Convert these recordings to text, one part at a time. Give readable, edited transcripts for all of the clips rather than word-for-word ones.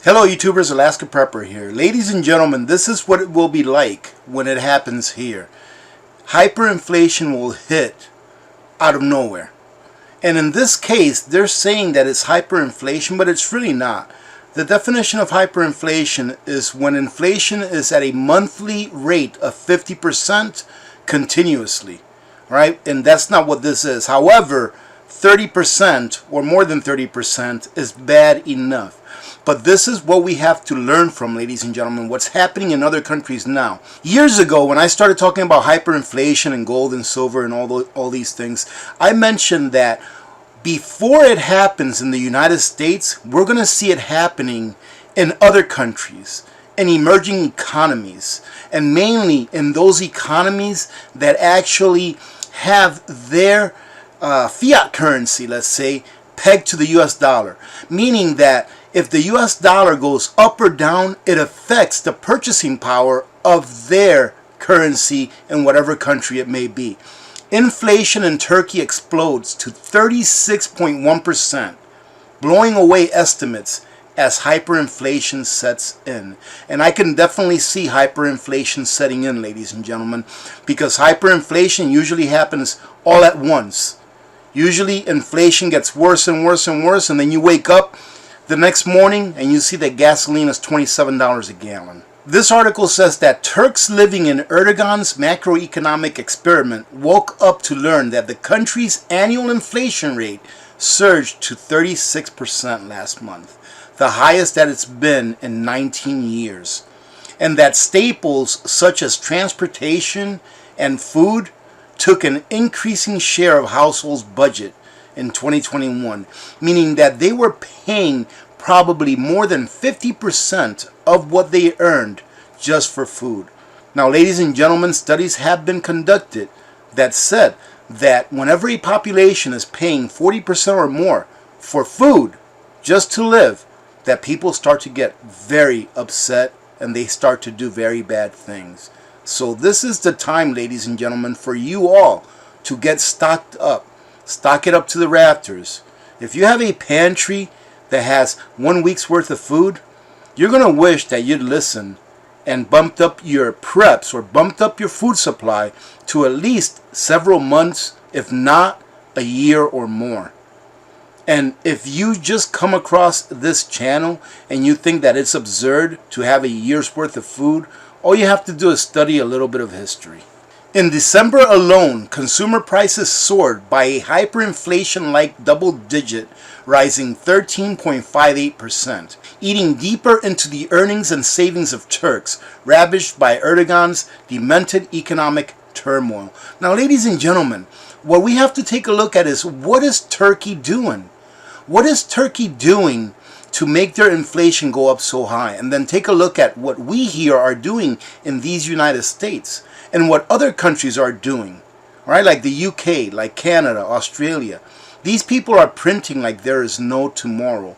Hello YouTubers, Alaska Prepper here. Ladies and gentlemen, this is what it will be like when it happens here. Hyperinflation will hit out of nowhere. And in this case, they're saying that it's hyperinflation, but it's really not. The definition of hyperinflation is when inflation is at a monthly rate of 50% continuously, right? And that's not what this is. However, 30% or more than 30% is bad enough. But this is what we have to learn from, ladies and gentlemen, what's happening in other countries now. Years ago, when I started talking about hyperinflation and gold and silver and all these things, I mentioned that before it happens in the United States, we're going to see it happening in other countries, in emerging economies, and mainly in those economies that actually have their fiat currency, let's say, pegged to the US dollar. Meaning that if the US dollar goes up or down, it affects the purchasing power of their currency in whatever country it may be. Inflation in Turkey explodes to 36.1%, blowing away estimates as hyperinflation sets in. And I can definitely see hyperinflation setting in, ladies and gentlemen, because hyperinflation usually happens all at once. Usually inflation gets worse and worse and worse, and then you wake up the next morning and you see that gasoline is $27 a gallon. This article says that Turks living in Erdogan's macroeconomic experiment woke up to learn that the country's annual inflation rate surged to 36% last month, the highest that it's been in 19 years, and that staples such as transportation and food took an increasing share of households' budget in 2021, meaning that they were paying probably more than 50% of what they earned just for food. Now, ladies and gentlemen, studies have been conducted that said that whenever a population is paying 40% or more for food just to live, that people start to get very upset and they start to do very bad things. So this is the time, ladies and gentlemen, for you all to get stocked up. Stock it up to the rafters. If you have a pantry that has 1 week's worth of food, you're going to wish that you'd listen and bumped up your preps or bumped up your food supply to at least several months, if not a year or more. And if you just come across this channel and you think that it's absurd to have a year's worth of food, all you have to do is study a little bit of history. In December alone, consumer prices soared by a hyperinflation-like double digit, rising 13.58%, eating deeper into the earnings and savings of Turks, ravaged by Erdogan's demented economic turmoil. Now, ladies and gentlemen, what we have to take a look at is, what is Turkey doing? What is Turkey doing to make their inflation go up so high? And then take a look at what we here are doing in these United States and what other countries are doing, right? Like the UK, like Canada, Australia. These people are printing like there is no tomorrow.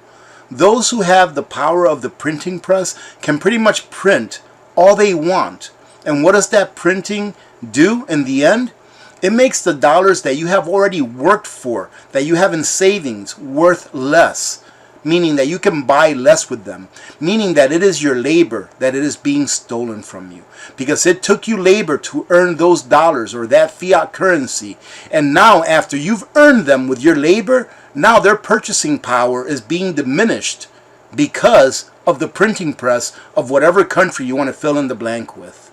Those who have the power of the printing press can pretty much print all they want. And what does that printing do in the end? It makes the dollars that you have already worked for, that you have in savings, worth less. Meaning that you can buy less with them. Meaning that it is your labor that it is being stolen from you. Because it took you labor to earn those dollars or that fiat currency. And now after you've earned them with your labor, now their purchasing power is being diminished because of the printing press of whatever country you want to fill in the blank with.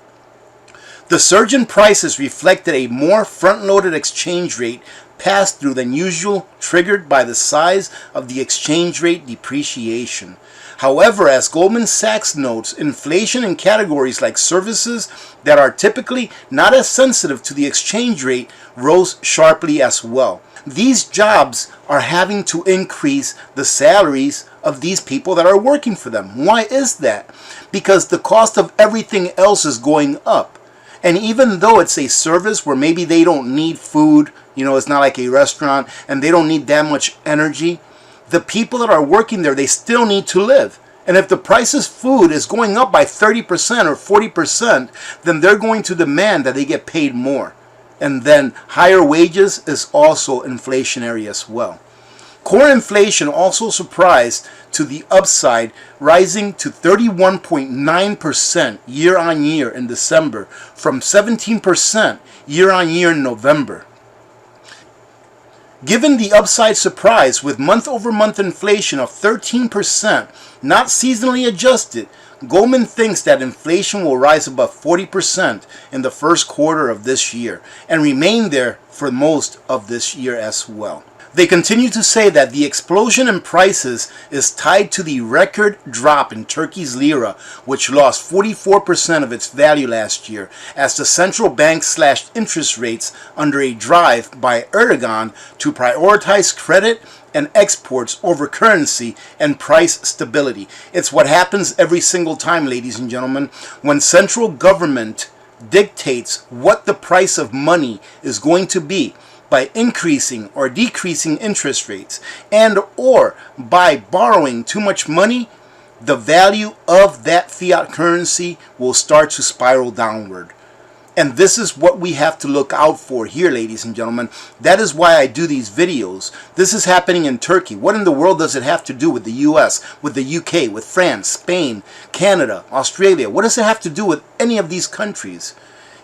The surge in prices reflected a more front-loaded exchange rate pass-through than usual, triggered by the size of the exchange rate depreciation. However, as Goldman Sachs notes, inflation in categories like services that are typically not as sensitive to the exchange rate rose sharply as well. These jobs are having to increase the salaries of these people that are working for them. Why is that? Because the cost of everything else is going up. And even though it's a service where maybe they don't need food, it's not like a restaurant, and they don't need that much energy, the people that are working there, they still need to live. And if the price of food is going up by 30% or 40%, then they're going to demand that they get paid more. And then higher wages is also inflationary as well. Core inflation also surprised to the upside, rising to 31.9% year on year in December from 17% year on year in November. Given the upside surprise with month-over-month inflation of 13%, not seasonally adjusted, Goldman thinks that inflation will rise above 40% in the first quarter of this year and remain there for most of this year as well. They continue to say that the explosion in prices is tied to the record drop in Turkey's lira, which lost 44% of its value last year as the central bank slashed interest rates under a drive by Erdogan to prioritize credit and exports over currency and price stability. It's what happens every single time, ladies and gentlemen, when central government dictates what the price of money is going to be by increasing or decreasing interest rates and or by borrowing too much money, the value of that fiat currency will start to spiral downward. And this is what we have to look out for here, ladies and gentlemen. That is why I do these videos. This is happening in Turkey. What in the world does it have to do with the US, with the UK, with France, Spain, Canada, Australia? What does it have to do with any of these countries?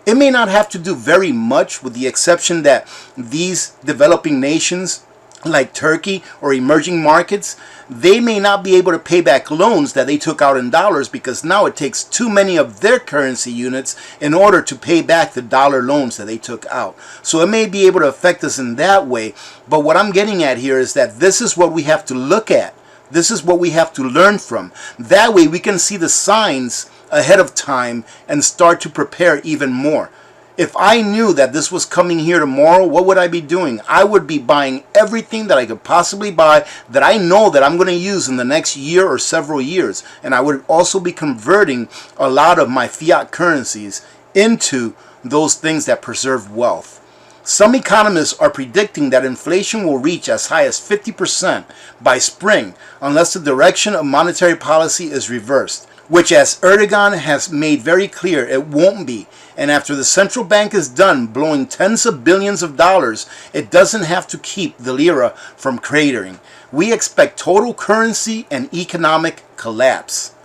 It may not have to do very much, with the exception that these developing nations like Turkey or emerging markets, they may not be able to pay back loans that they took out in dollars because now it takes too many of their currency units in order to pay back the dollar loans that they took out. So it may be able to affect us in that way. But what I'm getting at here is that this is what we have to look at. This is what we have to learn from. That way we can see the signs ahead of time and start to prepare even more. If I knew that this was coming here tomorrow, what would I be doing? I would be buying everything that I could possibly buy that I know that I'm going to use in the next year or several years. And I would also be converting a lot of my fiat currencies into those things that preserve wealth. Some economists are predicting that inflation will reach as high as 50% by spring unless the direction of monetary policy is reversed, which, as Erdogan has made very clear, it won't be. And after the central bank is done blowing tens of billions of dollars, it doesn't have to keep the lira from cratering. We expect total currency and economic collapse.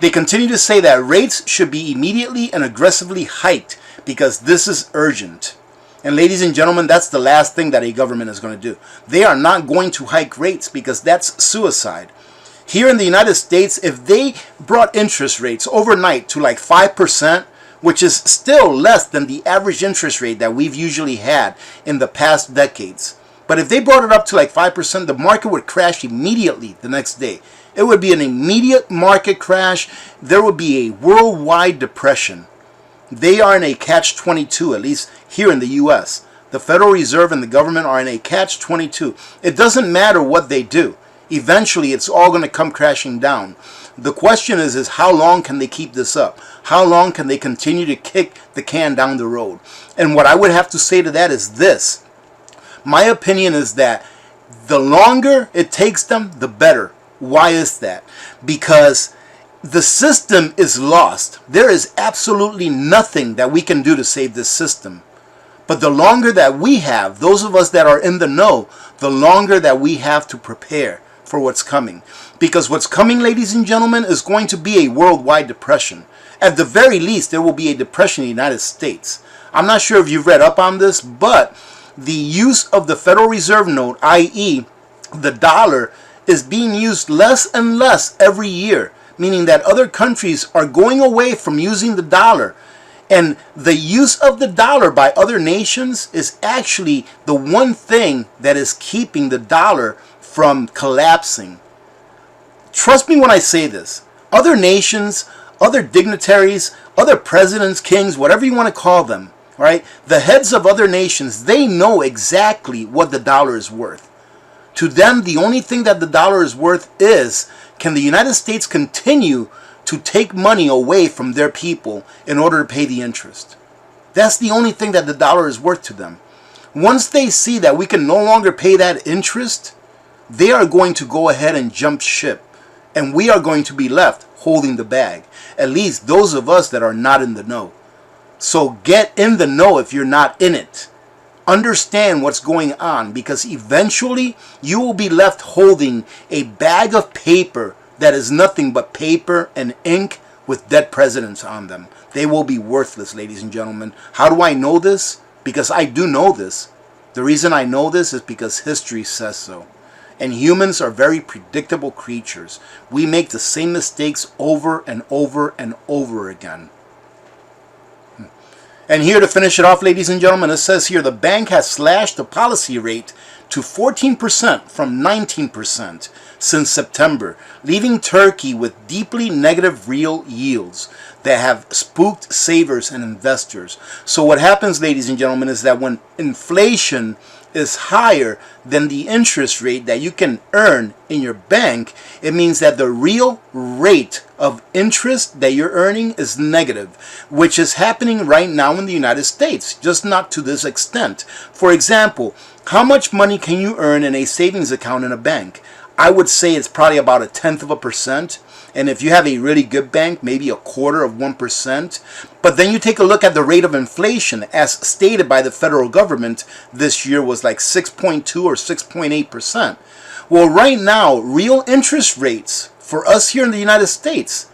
They continue to say that rates should be immediately and aggressively hiked because this is urgent. And ladies and gentlemen, that's the last thing that a government is going to do. They are not going to hike rates because that's suicide. Here in the United States, if they brought interest rates overnight to like 5%, which is still less than the average interest rate that we've usually had in the past decades. But if they brought it up to like 5%, the market would crash immediately the next day. It would be an immediate market crash. There would be a worldwide depression. They are in a catch-22, at least here in the U.S. The Federal Reserve and the government are in a catch-22. It doesn't matter what they do. Eventually, it's all going to come crashing down. The question is how long can they keep this up? How long can they continue to kick the can down the road? And what I would have to say to that is this. My opinion is that the longer it takes them, the better. Why is that? Because the system is lost. There is absolutely nothing that we can do to save this system. But the longer that we have, those of us that are in the know, the longer that we have to prepare for what's coming. Because what's coming, ladies and gentlemen, is going to be a worldwide depression. At the very least, there will be a depression in the United States. I'm not sure if you've read up on this, but the use of the Federal Reserve note, i.e. the dollar, is being used less and less every year, meaning that other countries are going away from using the dollar. And the use of the dollar by other nations is actually the one thing that is keeping the dollar from collapsing. Trust me when I say this. Other nations, other dignitaries, other presidents, kings, whatever you want to call them, right? The heads of other nations, they know exactly what the dollar is worth. To them, the only thing that the dollar is worth is, can the United States continue to take money away from their people in order to pay the interest? That's the only thing that the dollar is worth to them. Once they see that we can no longer pay that interest, they are going to go ahead and jump ship. And we are going to be left holding the bag. At least those of us that are not in the know. So get in the know if you're not in it. understand what's going on, because eventually you will be left holding a bag of paper that is nothing but paper and ink with dead presidents on them. They will be worthless, ladies and gentlemen. How do I know this? Because I do know this. The reason I know this is because history says so. And humans are very predictable creatures. We make the same mistakes over and over and over again. And here to finish it off, ladies and gentlemen, it says here the bank has slashed the policy rate to 14% from 19% since September, leaving Turkey with deeply negative real yields that have spooked savers and investors. So what happens, ladies and gentlemen, is that when inflation is higher than the interest rate that you can earn in your bank, it means that the real rate of interest that you're earning is negative, which is happening right now in the United States, just not to this extent. For example, how much money can you earn in a savings account in a bank? I would say it's probably about 0.1%. And if you have a really good bank, maybe 0.25%. But then you take a look at the rate of inflation as stated by the federal government this year was like 6.2 or 6.8%. Well, right now, real interest rates for us here in the United States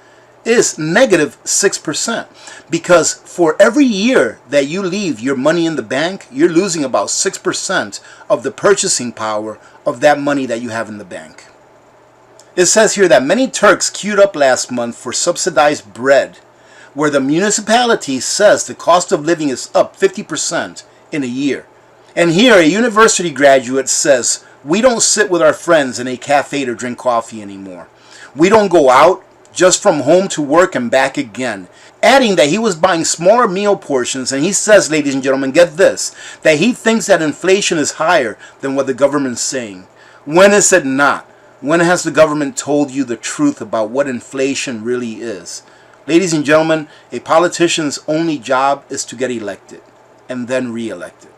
is negative 6%. Because for every year that you leave your money in the bank, you're losing about 6% of the purchasing power of that money that you have in the bank. It says here that many Turks queued up last month for subsidized bread, where the municipality says the cost of living is up 50% in a year. And here a university graduate says, we don't sit with our friends in a cafe to drink coffee anymore. We don't go out, just from home to work and back again. Adding that he was buying smaller meal portions, and he says, ladies and gentlemen, get this, that he thinks that inflation is higher than what the government's saying. When is it not? When has the government told you the truth about what inflation really is? Ladies and gentlemen, a politician's only job is to get elected and then re-elected.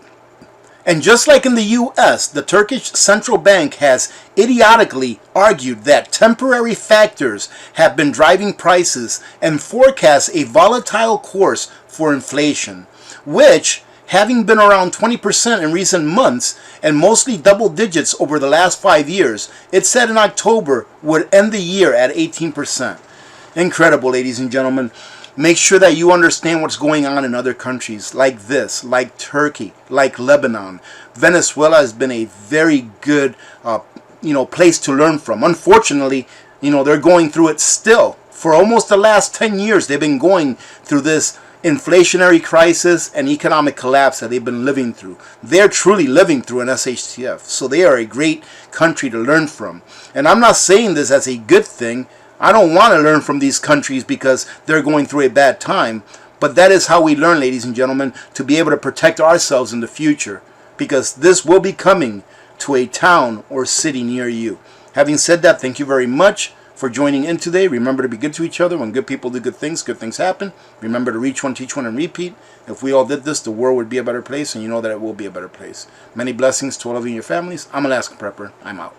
And just like in the U.S., the Turkish central bank has idiotically argued that temporary factors have been driving prices and forecasts a volatile course for inflation, which, having been around 20% in recent months and mostly double digits over the last 5 years, it said in October would end the year at 18%. Incredible, ladies and gentlemen. Make sure that you understand what's going on in other countries like this, like Turkey, like Lebanon. Venezuela has been a very good place to learn from. Unfortunately, they're going through it still. For almost the last 10 years, they've been going through this inflationary crisis and economic collapse that they've been living through. They're truly living through an SHTF. So they are a great country to learn from. And I'm not saying this as a good thing. I don't want to learn from these countries because they're going through a bad time. But that is how we learn, ladies and gentlemen, to be able to protect ourselves in the future. Because this will be coming to a town or city near you. Having said that, thank you very much for joining in today. Remember to be good to each other. When good people do good things happen. Remember to reach one, teach one, and repeat. If we all did this, the world would be a better place, and you know that it will be a better place. Many blessings to all of you and your families. I'm Alaska Prepper. I'm out.